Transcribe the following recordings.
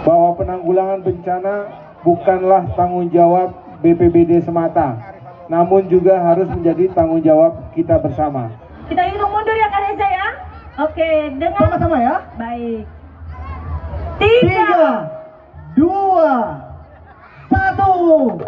bahwa penanggulangan bencana bukanlah tanggung jawab BPBD semata, namun juga harus menjadi tanggung jawab kita bersama. Kita hitung mundur ya Kak Reza ya. Oke, dengan Sama-sama ya. baik. 3, 2, 1.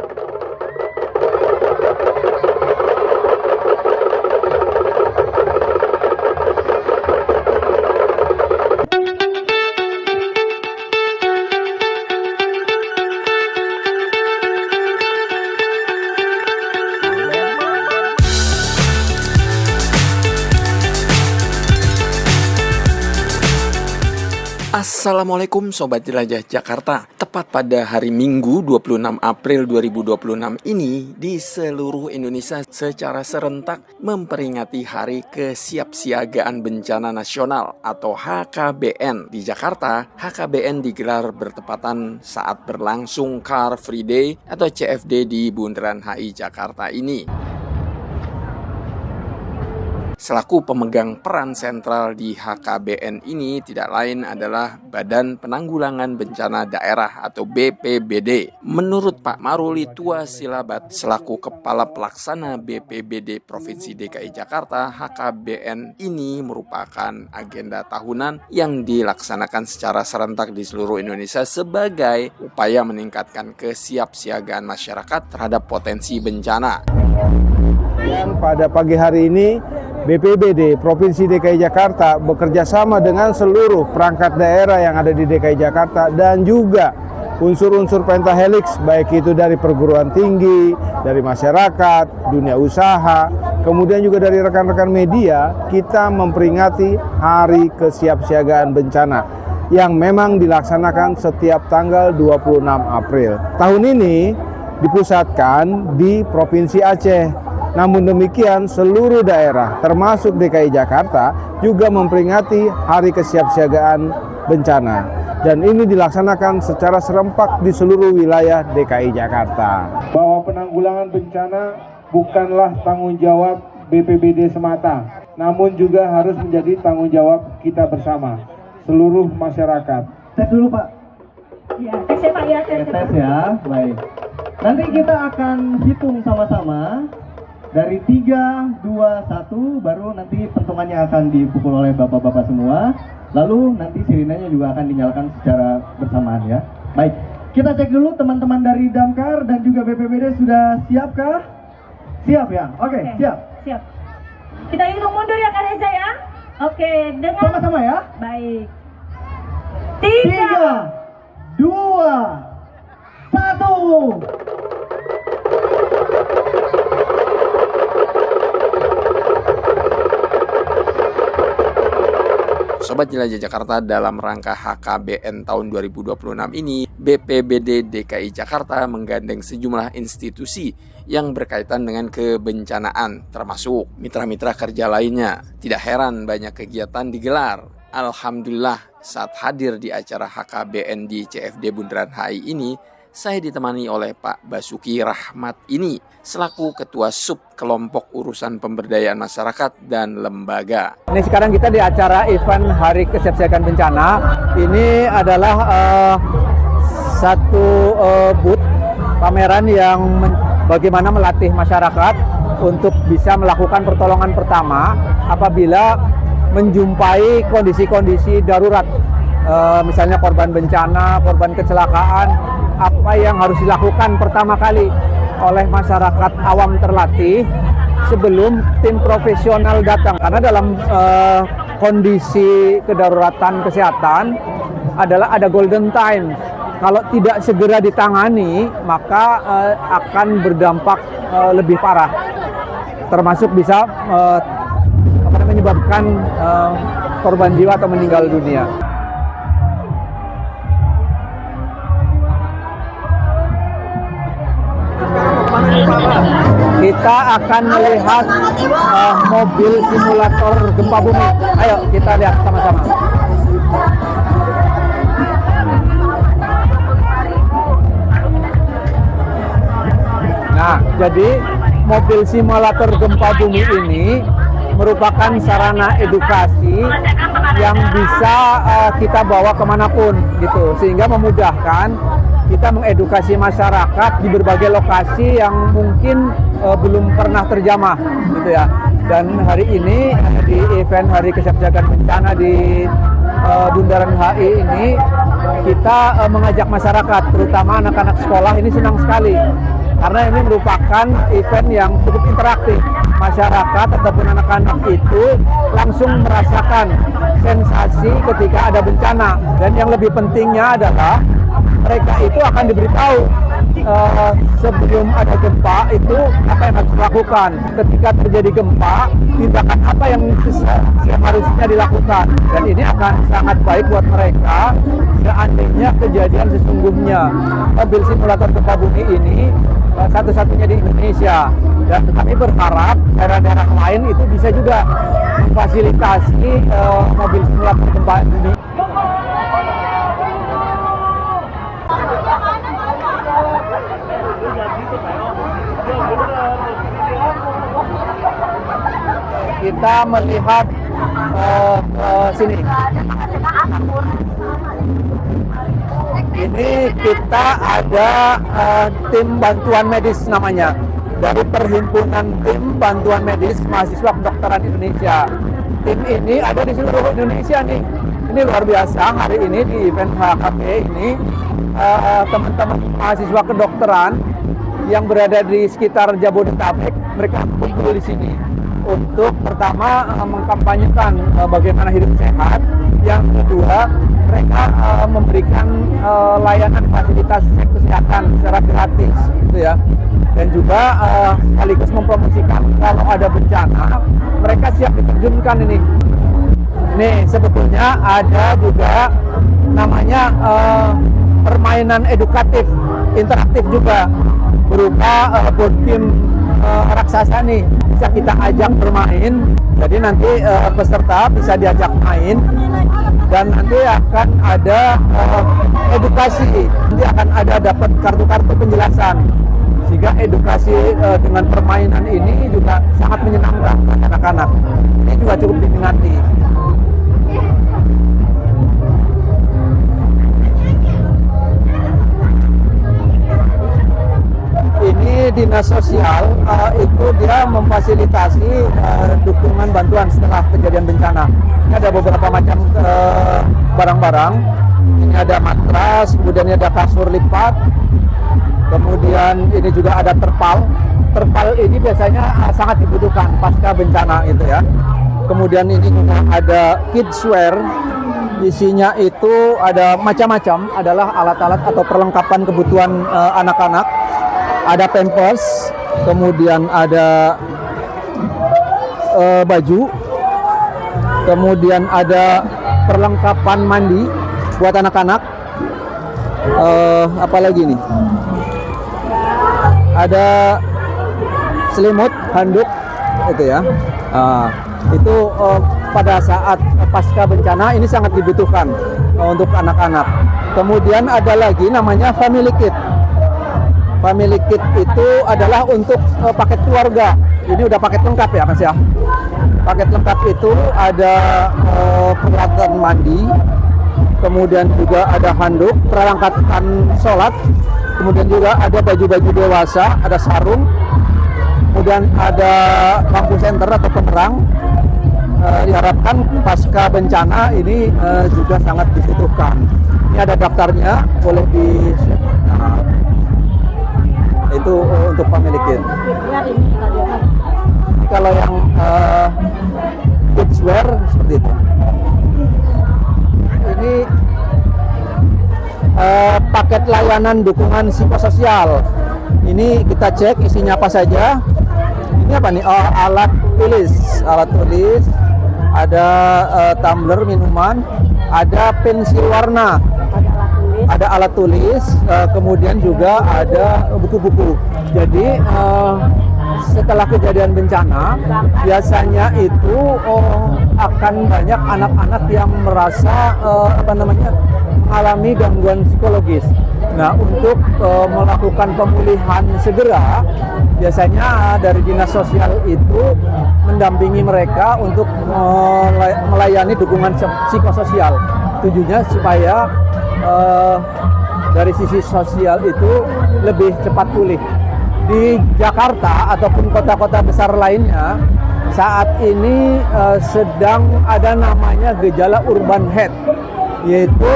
Assalamualaikum Sobat Jelajah Jakarta. Tepat pada hari Minggu 26 April 2026 ini, di seluruh Indonesia secara serentak memperingati Hari Kesiapsiagaan Bencana Nasional atau HKBN. Di Jakarta, HKBN digelar bertepatan saat berlangsung Car Free Day atau CFD di Bundaran HI Jakarta ini. Selaku pemegang peran sentral di HKBN ini tidak lain adalah Badan Penanggulangan Bencana Daerah atau BPBD. Menurut Pak Maruli Tua Silabat selaku Kepala Pelaksana BPBD Provinsi DKI Jakarta, HKBN ini merupakan agenda tahunan yang dilaksanakan secara serentak di seluruh Indonesia sebagai upaya meningkatkan kesiapsiagaan masyarakat terhadap potensi bencana. Dan pada pagi hari ini BPBD Provinsi DKI Jakarta bekerja sama dengan seluruh perangkat daerah yang ada di DKI Jakarta dan juga unsur-unsur pentahelix baik itu dari perguruan tinggi, dari masyarakat, dunia usaha, kemudian juga dari rekan-rekan media, kita memperingati Hari Kesiapsiagaan Bencana yang memang dilaksanakan setiap tanggal 26 April. Tahun ini dipusatkan di Provinsi Aceh. Namun demikian, seluruh daerah termasuk DKI Jakarta juga memperingati Hari Kesiapsiagaan Bencana. Dan ini dilaksanakan secara serempak di seluruh wilayah DKI Jakarta. Bahwa penanggulangan bencana bukanlah tanggung jawab BPBD semata, namun juga harus menjadi tanggung jawab kita bersama, seluruh masyarakat. Tes dulu Pak. Ya, tes ya Pak ya. Tes ya, baik. Nanti kita akan hitung sama-sama. Dari 3, 2, 1 baru nanti pentungannya akan dipukul oleh bapak-bapak semua. Lalu nanti sirinenya juga akan dinyalakan secara bersamaan ya. Baik, kita cek dulu teman-teman dari Damkar dan juga BPBD sudah siapkah? Siap ya? Oke, siap. Siap. Kita hitung mundur ya Kak Reza ya. Oke, dengan Sama-sama ya. baik. 3, 2, 1. Sobat Jelajah Jakarta, dalam rangka HKBN tahun 2026 ini, BPBD DKI Jakarta menggandeng sejumlah institusi yang berkaitan dengan kebencanaan, termasuk mitra-mitra kerja lainnya. Tidak heran banyak kegiatan digelar. Alhamdulillah, saat hadir di acara HKBN di CFD Bundaran HI ini, saya ditemani oleh Pak Basuki Rahmat ini selaku Ketua Sub Kelompok Urusan Pemberdayaan Masyarakat dan Lembaga. Ini sekarang kita di acara event Hari Kesiapsiagaan Bencana. Ini adalah satu booth pameran yang bagaimana melatih masyarakat untuk bisa melakukan pertolongan pertama apabila menjumpai kondisi-kondisi darurat. Misalnya korban bencana, korban kecelakaan, apa yang harus dilakukan pertama kali oleh masyarakat awam terlatih sebelum tim profesional datang. Karena dalam kondisi kedaruratan kesehatan adalah ada golden time. Kalau tidak segera ditangani, maka akan berdampak lebih parah. Termasuk bisa menyebabkan korban jiwa atau meninggal dunia. Kita akan melihat mobil simulator gempa bumi. Ayo kita lihat sama-sama. Nah, jadi mobil simulator gempa bumi ini merupakan sarana edukasi yang bisa kita bawa kemanapun gitu, sehingga memudahkan kita mengedukasi masyarakat di berbagai lokasi yang mungkin belum pernah terjamah gitu ya. Dan hari ini di event Hari Kesiapsiagaan Bencana di Bundaran HI ini kita mengajak masyarakat, terutama anak-anak sekolah, ini senang sekali karena ini merupakan event yang cukup interaktif. Masyarakat ataupun anak-anak itu langsung merasakan sensasi ketika ada bencana, dan yang lebih pentingnya adalah mereka itu akan diberitahu sebelum ada gempa itu apa yang harus dilakukan. Ketika terjadi gempa, tindakan apa yang seharusnya dilakukan, dan ini akan sangat baik buat mereka seandainya kejadian sesungguhnya. Mobil simulator gempa bumi ini satu-satunya di Indonesia, dan kami berharap daerah-daerah lain itu bisa juga memfasilitasi mobil simulator gempa bumi. Kita melihat sini. Ini kita ada tim bantuan medis namanya, dari Perhimpunan Tim Bantuan Medis Mahasiswa Kedokteran Indonesia. Tim ini ada di seluruh Indonesia nih. Ini luar biasa, hari ini di event HKB ini teman-teman mahasiswa kedokteran yang berada di sekitar Jabodetabek, mereka kumpul di sini untuk pertama mengkampanyekan bagaimana hidup sehat. Yang kedua, mereka memberikan layanan fasilitas kesehatan secara gratis, gitu ya. Dan juga sekaligus mempromosikan kalau ada bencana, mereka siap diterjunkan ini. Nih, sebetulnya ada juga namanya permainan edukatif, interaktif juga, berupa board game raksasa nih, bisa kita ajak bermain. Jadi nanti peserta bisa diajak main, dan nanti akan ada edukasi, nanti akan ada dapat kartu-kartu penjelasan, sehingga edukasi dengan permainan ini juga sangat menyenangkan anak-anak. Ini juga cukup diminati. Ini dinas sosial itu dia memfasilitasi dukungan bantuan setelah kejadian bencana. Ini ada beberapa macam barang-barang. Ini ada matras, kemudian ini ada kasur lipat, kemudian ini juga ada terpal. Terpal ini biasanya sangat dibutuhkan pasca bencana itu ya. Kemudian ini juga ada kidswear. Isinya itu ada macam-macam, adalah alat-alat atau perlengkapan kebutuhan anak-anak. Ada pampers, kemudian ada baju, kemudian ada perlengkapan mandi buat anak-anak. Apalagi nih? Ada selimut, handuk, itu ya. Itu pada saat pasca bencana ini sangat dibutuhkan untuk anak-anak. Kemudian ada lagi namanya family kit. Family kit itu adalah untuk paket keluarga. Ini udah paket lengkap ya Mas ya. Paket lengkap itu ada peralatan mandi, kemudian juga ada handuk, peralatan sholat, kemudian juga ada baju-baju dewasa, ada sarung, kemudian ada lampu senter atau penerang. Diharapkan pasca bencana ini juga sangat dibutuhkan. Ini ada daftarnya, boleh di itu untuk family kit. Kalau yang kidswear seperti itu. Ini paket layanan dukungan psikososial. Ini kita cek isinya apa saja. Ini apa nih? Oh, alat tulis. Ada tumbler minuman, ada pensil warna, ada alat tulis, kemudian juga ada buku-buku. Jadi setelah kejadian bencana, biasanya itu akan banyak anak-anak yang merasa mengalami gangguan psikologis. Nah, untuk melakukan pemulihan segera, biasanya dari dinas sosial itu mendampingi mereka untuk melayani dukungan psikososial. Tujuannya supaya dari sisi sosial itu lebih cepat pulih. Di Jakarta ataupun kota-kota besar lainnya, saat ini sedang ada namanya gejala urban heat, yaitu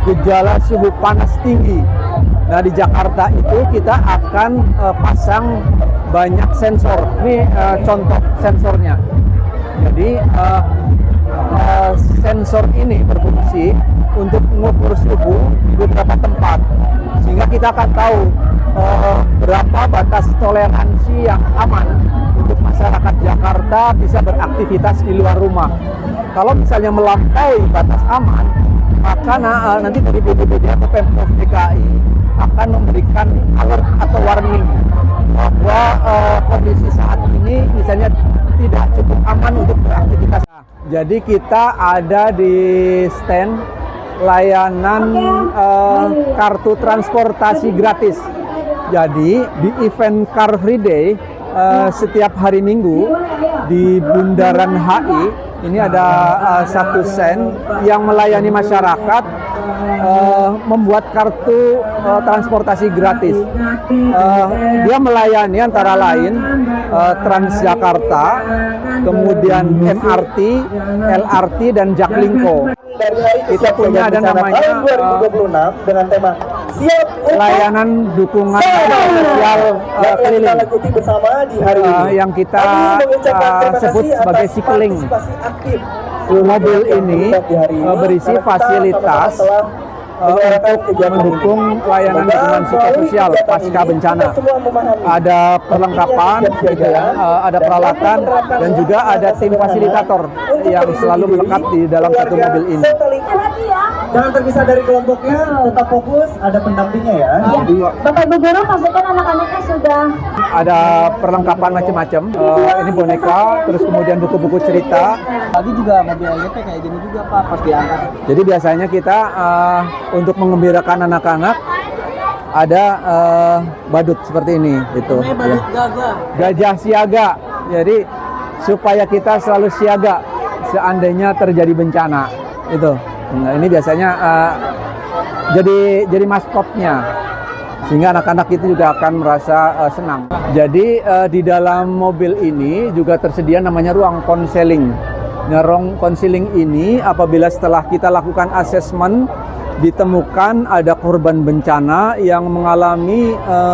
gejala suhu panas tinggi. Nah, di Jakarta itu kita akan pasang banyak sensor. Ini contoh sensornya. Jadi sensor ini berfungsi untuk mengukur suhu di beberapa tempat, sehingga kita akan tahu berapa batas toleransi yang aman untuk masyarakat Jakarta bisa beraktivitas di luar rumah. Kalau misalnya melampaui batas aman, maka nanti dari BPBD atau Pemprov DKI akan memberikan alert atau warning bahwa kondisi saat ini misalnya tidak cukup aman untuk beraktivitas. Jadi kita ada di stand layanan kartu transportasi gratis. Jadi di event Car Free Day setiap hari Minggu di Bundaran HI ini ada satu stand yang melayani masyarakat membuat kartu transportasi gratis. Dia melayani antara lain Transjakarta, kemudian MRT, LRT, dan Jaklingko. Kita punya ada namanya 2026 dengan tema siap layanan dukungan sosial keliling bersama di hari ini. yang kita sebut sebagai Cykling. Mobil ini berisi fasilitas untuk mendukung layanan dukungan psikososial pasca bencana. Ada perlengkapan, gitu ya, ada peralatan, dan juga ada tim fasilitator yang selalu melekat di dalam satu mobil ini. Jangan terpisah dari kelompoknya, tetap fokus, ada pendampingnya ya. Bapak Ibu guru pastikan anak-anaknya sudah Ada perlengkapan macam-macam. Ini boneka, terus kemudian buku-buku cerita. Lagi juga mobil LGP kayak gini juga Pak, pas diangkat. Jadi biasanya kita untuk mengembirakan anak-anak ada badut seperti ini, itu. Ya. Gajah siaga. Jadi supaya kita selalu siaga seandainya terjadi bencana, itu. Nah, ini biasanya jadi maskotnya, sehingga anak-anak itu juga akan merasa senang. Jadi di dalam mobil ini juga tersedia namanya ruang konseling. Nah, ruang konseling ini apabila setelah kita lakukan asesmen ditemukan ada korban bencana yang mengalami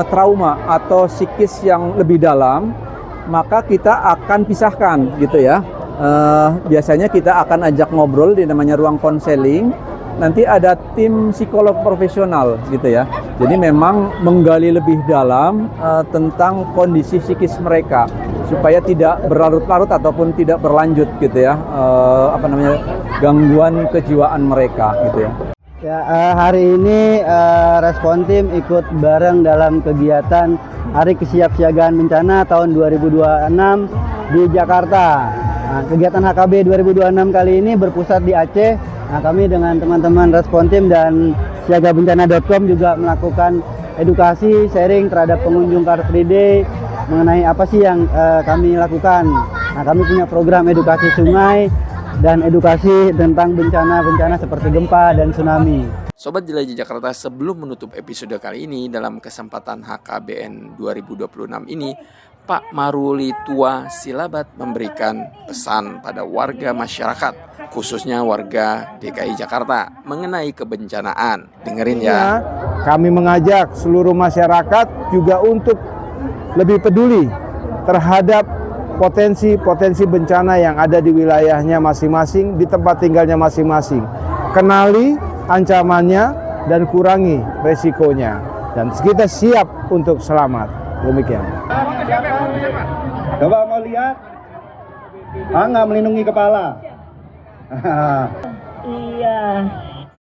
trauma atau psikis yang lebih dalam, maka kita akan pisahkan, gitu ya. Biasanya kita akan ajak ngobrol di namanya ruang konseling. Nanti ada tim psikolog profesional, gitu ya. Jadi memang menggali lebih dalam tentang kondisi psikis mereka supaya tidak berlarut-larut ataupun tidak berlanjut, gitu ya. Gangguan kejiwaan mereka, gitu ya. Ya, hari ini Respon Tim ikut bareng dalam kegiatan Hari Kesiapsiagaan Bencana tahun 2026 di Jakarta. Nah, kegiatan HKB 2026 kali ini berpusat di Aceh. Nah, kami dengan teman-teman Respon Tim dan siagabencana.com juga melakukan edukasi sharing terhadap pengunjung Car Free Day mengenai apa sih yang kami lakukan. Nah, kami punya program edukasi sungai dan edukasi tentang bencana-bencana seperti gempa dan tsunami. Sobat Jelajah Jakarta, sebelum menutup episode kali ini dalam kesempatan HKBN 2026 ini, Pak Maruli Tua Silabat memberikan pesan pada warga masyarakat, khususnya warga DKI Jakarta mengenai kebencanaan. Dengerin ya. Kami mengajak seluruh masyarakat juga untuk lebih peduli terhadap potensi-potensi bencana yang ada di wilayahnya masing-masing, di tempat tinggalnya masing-masing. Kenali ancamannya dan kurangi resikonya. Dan kita siap untuk selamat. Demikian. Coba mau lihat, nggak melindungi kepala. iya